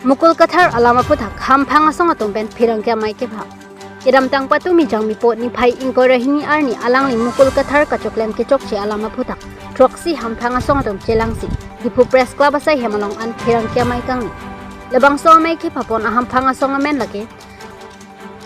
mukul kathar alama puthak hamphang asong atong ben phirang kya mai ke bha kedam tang patu mi jang mi pot ni phai ingko rahini arni alang ni mukul kathar ka choklem ke chok che alama puthak troksi hamphang asong atong chelang si dipu press club asai hemalong an phirang kya mai kang ni lebang so mai ke phapon aham phang asong amen lake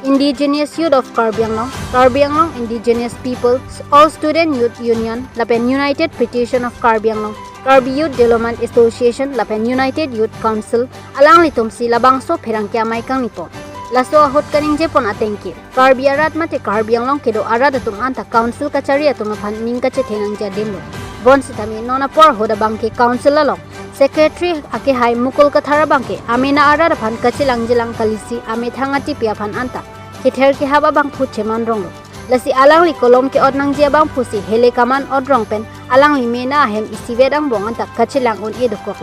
Indigenous Youth of Karbi Anglong Indigenous Peoples All Student Youth Union lapen United Petition of Karbi Anglong Karbi Youth Development Association lapen United Youth Council alang litum si labang so pherang kya mai kang nipo laso ahot kaning je pon atengki Karbi arat mate Karbi Anglong kedo arat atum anta council kachari atum phan ning ka che thengang ja demo bon sitami nona por hoda bangke council along Secretary ake hai mukul kathara bangke amena arar phan kachilang jilang kalisi ame thangati pia phan anta kither ke haba bang phu cheman rong lasi alang li kolom ke odnang jia bang phusi hele kaman odrong pen alang li mena hem isivedang bong anta kachilang on e dokok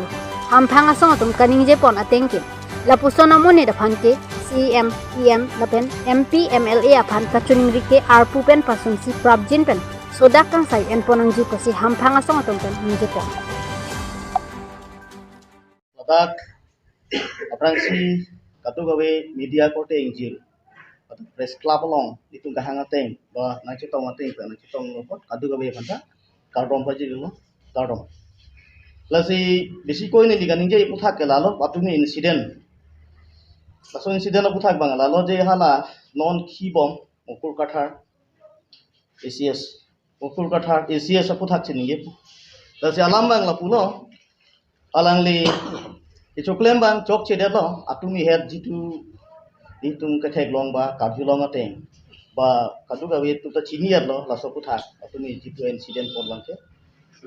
hamphang asong atum kaning je pon atengke lapusona mone da phan ke CM EM lapen MP MLA aphan kachuning rike arpu pen pasun si prabjin pen sodak kang sai en ponang ji ko si hamphang asong atum pen ni je pon Batak aprang si katu gawe media kote injil atau press club long itu gahang ateng ba na chitong ateng pa na chitong lopot kadu gawe phanta kardom pa jilo kardom lasi besi koi ni liganing je puthak ke lalo patu ni incident laso incident la puthak bang lalo je hala non khi bom mukul kathar ACS mukul kathar ACS puthak chini ye lasi alam bang la puno alang li choklem bang chok che de lo atumi head jitu ditung kathek long ba kadhu long ateng ba kadu gawe tu ta senior lo la so puthak atumi jitu incident por bang ke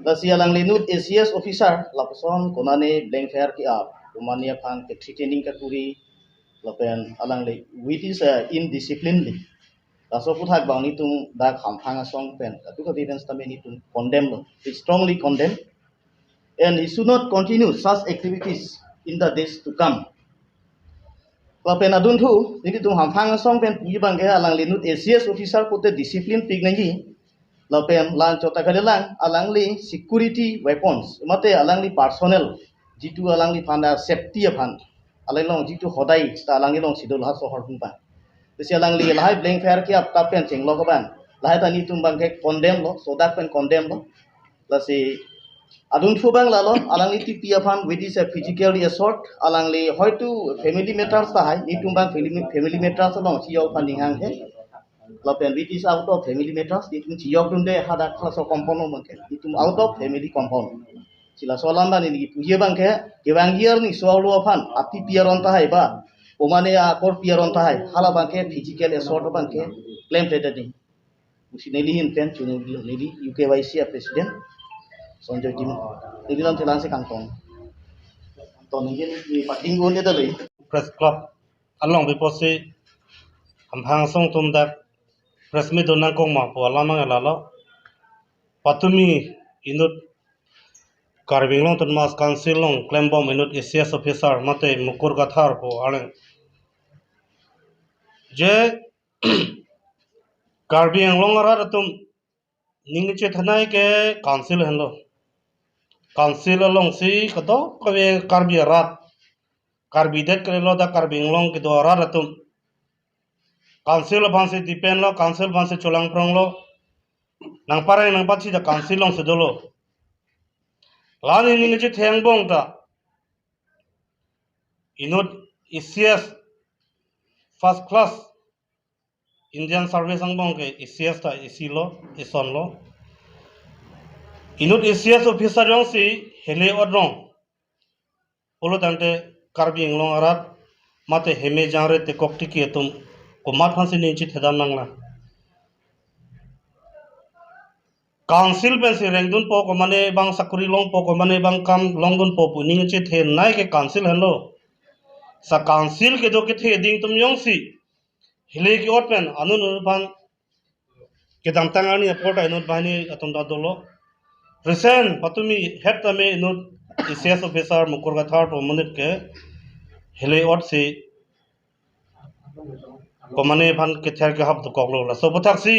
la si alang li nut ACS officer la person konane blank fair ki ap umania phan ke training ka kuri la pen alang li with is indisciplinely la so puthak bang ni tung da khamphang song pen kadu gawe events tame ni tung condemn lo strongly condemn and it should not continue such activities in the days to come. Lapen adun thu, jadi tu hamphang song pen puji bangke alang linut ACS officer kote discipline pig nangi. Lapen lang chota kadalang alang li security weapons. Mate alang li personnel jitu alang li panda safety aphan. Alang long jitu hodai ta alang li long sidol ha sohor pun pa. Besi alang li lahai blank fire ki ap kapen cheng lo kaban. Lahai tani tum bangke condemn lo, sodak pen condemn lo. Lasi adun bang lalo alang li tipi aphan with is a physical assault alang li hoitu family matters ta hai ni tumbang family matters long chiok panding hang he lapen with is out of family matters ni tum chiok dun de hada class of compound mangke ni tum out of family compound sila solam ba ni puye bang ke gewang year ni solo aphan ati piaron ta hai ba omane akor piaron ta hai hala bang ke physical assault bang ke claim tete ni usineli hin pen chunu ni UKYC president Sonjoy Tim, ini dalam telan si kantong. Kantong ini di pating gun dia tadi. Press club along before si hamphang song tum dak press meet donang kong ma po alama ngalalo patumi inut Karbi Anglong tun mas council long claim bom inut ACS officer mate mukur kathar po aleng je Karbi Anglong arar tum ningiche thanai ke council henlo council along si kato kawe Karbi arat Karbi det krelo da Karbi Anglong ke do arar tum council bhanse dipen lo council bhanse cholang prong lo nang parai nang pachi da council long sedolo lani ningiche theng bong ta inut ACS first class Indian service ang bong ke ACS ta AC lo ison lo inut ACS officer yong si hele odrong polo tante Karbi Anglong arat mate heme jangre te kokti ki tum komat phansi ninchi thedam nangla council ben si rengdun po ko mane bang sakuri long po ko mane bang kam long dun po pu ninchi the nai ke council hello sa council ke do ke the ding tum yong si hele ki otpen anun pan ke dam tangani aport ainut bani atum da dolo recent patumi head tame inut ACS officer mukur gathar po munit ke hele ot si komane pan ke ther ke hab to koklo la so bothak si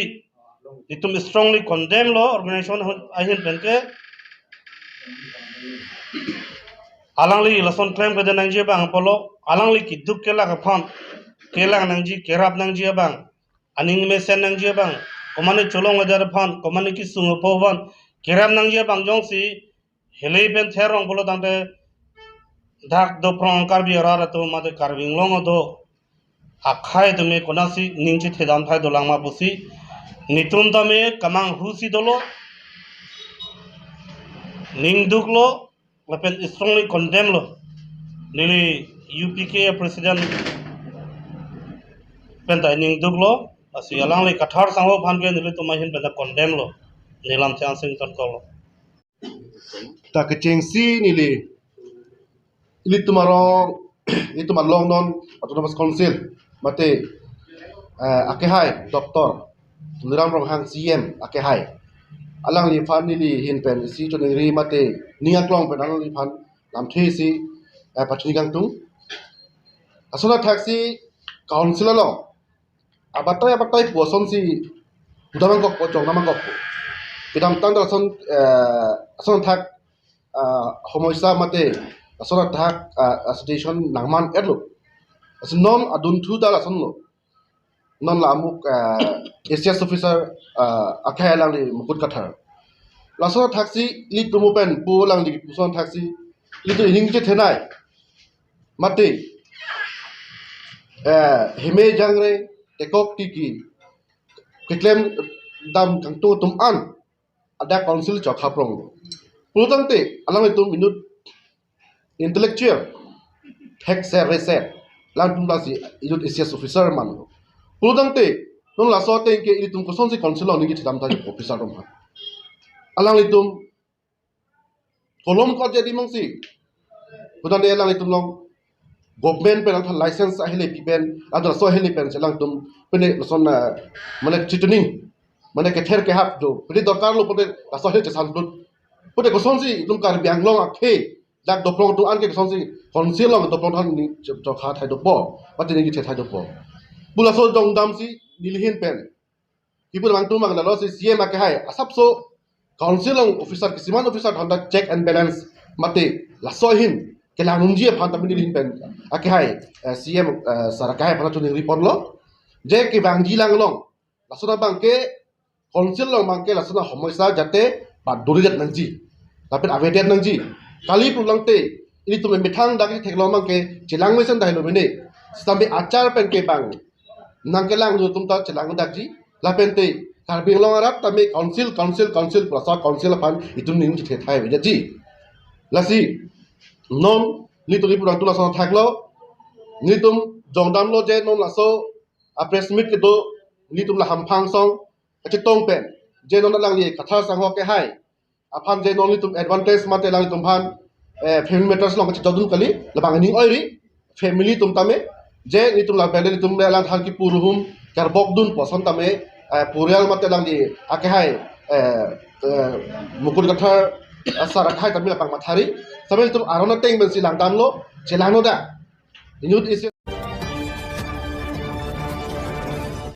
itum strongly condemn lo organization ahin pen ke alangli lason claim ke nang je bang polo alangli kiduk ke la ka pham ke lang nang ji kerap nang je bang aning me sen nang je bang komane cholong ajar phan komane ki sung po ban kerap nang je bang jong si hele ben therong polo tante dak do prong kar bi ra to ma de karving long do akhai to me konasi ningchi thedam thai do langma busi nitum tame kamang husi dolo ning duklo lapen strongly condemn lo nili UPK president penta ning duklo asi alang le kathar sangho phanke nili tumahin penta condemn lo nilam chang sing ton ko ta ke chengsi ni le ili tumaro itu malong non autonomous council mate ake hai doktor niram rong hang CM ake hai alang li fan ni li hin pen si to ri mate ninga klong pen alang li fan lam the si pachni gang tung asona taxi council lo abatai poson si udamang kok pojong namang kok bidang tang da son thak homoisa mate asona thak station nangman edlo non adun thu da son lo non la amuk ACS officer akhaya lang li mukut kathar lasona taxi li tumupen pu lang li puson taxi li to hing je thenai mate hime jangre tekok tiki kitlem dam kang tu tum an ada council chok haprong pulutang te alang itu minut intellectual hack set reset lang tum lasi idut ACS officer man pulutang te non la so te ke itum ko son si council on ngi tidam ta officer rom alang itum kolom ko jadi mangsi putan de alang itum long government pe lang license a hele pipen adra so hele pen selang tum pene son mane chituning mane ke ther ke hap do pene dorkar lo pene la so hele chesan lut pene ko son si tum kar biang long a khe dak do prong tu an ke son si council long do prong han ni jo kha thai do po pati ni the thai do po bula so dong dam si nilhin pen people mang tu mang la lo si CM a ke hai asap so council long officer kisiman officer honda check and balance mate la so hin ke la nunji phan tam nilhin pen a ke hai CM saraka hai phan tu ni report lo je ke bang ji lang long la so na bang ke council long bang ke la so na homoisa jate ba dori jat nang ji la pen avedet nang ji kali pulang te ini tu methang dak thek lo mang ke chilang mesan dai lo bene sampai acar pen ke bang nang ke lang tum ta chilang dak ji la pen te karbing long arat tame council prasa council pan itu ning ji thai be ji lasi non ni tu pulang tu la sa thak lo ni tum jongdam lo je non la so a press meet ke do ni tum la ham phang song che tong pen je non lang li katha sang ho ke hai aphan je non ni tum advantage mate lang tum phan family matters long che jodun kali la bang ni oi ri family tum tame je ni tum la bele ni tum la lang thar ki puruhum kar bok dun poson tame purial mate lang di ake hai mukul katha asara khai tame la pang mathari samel tum arona teng ben si lang dam lo che lang no da Inyut isi